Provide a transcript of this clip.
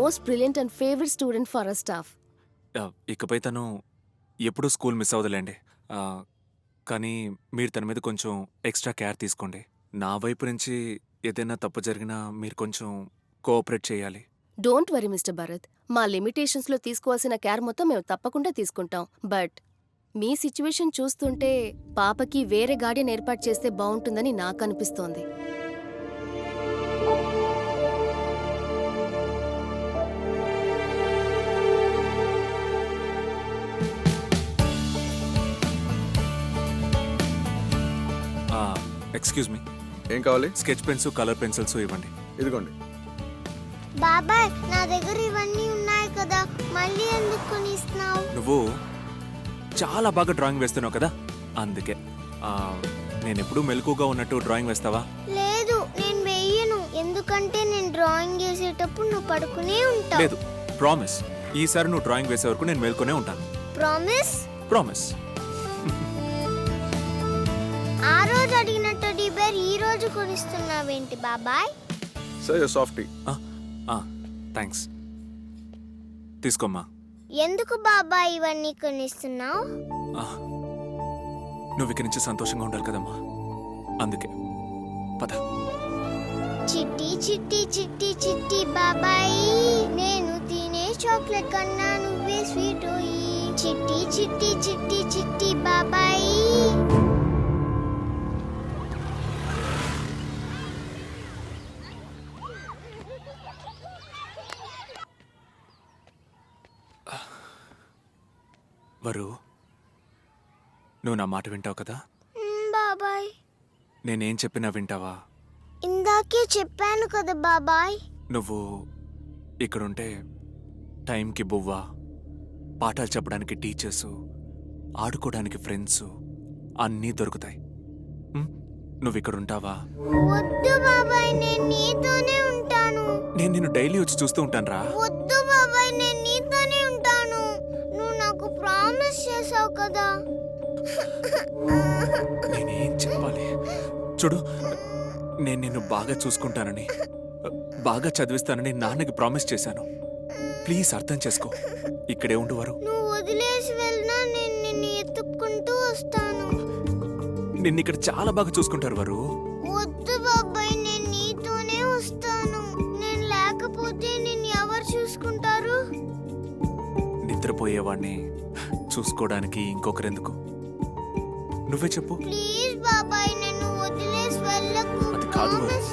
most brilliant and favorite student for our staff. ఇకపై తను ఎప్పుడూ స్కూల్ మిస్ అవ్వదులేండి. కానీ మీరు తన మీద కొంచెం ఎక్స్ట్రా కేర్ తీసుకోండి. నా వైపు నుంచి ఏదైనా తప్పు జరిగినా మీరు కొంచెం కోఆపరేట్ చేయాలి. Don't worry mister Bharat. మా లిమిటేషన్స్లో తీసుకోవాల్సిన కేర్ మొత్తం మేము తప్పకుండా తీసుకుంటాం. బట్ మీ సిచ్యువేషన్ చూస్తుంటే పాపకి వేరే గార్డియన్ ఏర్పాటు చేస్తే బాగుంటుందని నాకు అనిపిస్తోంది. ఎక్స్క్యూజ్ మీ, ఏం కావాలి? స్కెచ్ పెన్స్, కలర్ పెన్సిల్స్ ఇవ్వండి. ఇదిగోండి. బాబాయ్, నా దగ్గర ఇవన్నీ ఉన్నాయి కదా, మళ్ళీ ఎందుకు కొనిస్తున్నావు? నువ్వు చాలా బాగా డ్రాయింగ్ వేస్తున్నావు కదా, అందుకే. నేను ఎప్పుడూ మెలకుగా ఉన్నట్టు డ్రాయింగ్ వేస్తావా? లేదు, నేను వేయను. ఎందుకంటే నేను డ్రాయింగ్ వేసేటప్పుడు నువ్వు పడుకునే ఉంటావు. లేదు, ప్రామిస్. ఈసారి నువ్వు డ్రాయింగ్ వేసే వరకు నేను మేల్కొనే ఉంటాను. ప్రామిస్? ప్రామిస్. ఆ రోజు అడిగిన టెడ్డీ బేర్ ఈ రోజు కొనిస్తున్నావేంటి బాబాయ్? Sir softy. థ్యాంక్స్. తీసుకోమ్మా. ఎందుకు బాబాయ్ ఇవన్నీ కొనిస్తున్నావు? నువ్వు ఇక్కడి నుంచి సంతోషంగా ఉండాలి కదమ్మా, అందుకే. పద. చిట్టి చిట్టి చిట్టి చిట్టి బాబాయ్, నేను తినే చాక్లెట్ కన్నా నువ్వే స్వీట్. చిట్టి చిట్టి చిట్టి చిట్టి బాబాయ్. వరు, నువ్వు నా మాట వింటావు కదా? బాబాయ్, నేనేం చెప్పినా వింటావా? ఇందాకే చెప్పాను కదా బాబాయ్. నువ్వు ఇక్కడుంటే టైంకి బువ్వ, పాఠాలు చెప్పడానికి టీచర్సు, ఆడుకోవడానికి ఫ్రెండ్స్ అన్నీ దొరుకుతాయి. నువ్వు ఇక్కడుంటావా? వద్దు బాబాయ్, నేను నీతోనే ఉంటాను. నేను నిన్ను డైలీ వచ్చి చూస్తూ ఉంటాను రా. వద్దు బాబాయ్, నేను నీతోనే ఉంటాను. నువ్వు నాకు ప్రామిస్ చేసావు కదా. నేనేం చెప్పాలి? చూడు, నేను నిన్ను బాగా చూసుకుంటానని, బాగా చదివిస్తానని నాన్నకి ప్రామిస్ చేశాను. ప్లీజ్ అర్థం చేసుకో. ఇక్కడే ఉండువారు. నువ్వు వదిలేసి వెళ్ళినా నేను నిన్ను ఎత్తుక్కుంటూ వస్తాను. నిన్ను ఇక్కడ చాలా బాగా చూసుకుంటారు వారు. వద్దు బాబాయ్, నేను నీతోనే వస్తాను. నేను లేకపోతే నిన్ను ఎవరు చూసుకుంటారు? నిద్రపోయేవాడిని చూసుకోవడానికి ఇంకొకరెందుకు? నువ్వే చెప్పు. ప్లీజ్ బాబాయ్, నన్ను వదిలేసి వెళ్ళకు. అది కాదు. ప్రామిస్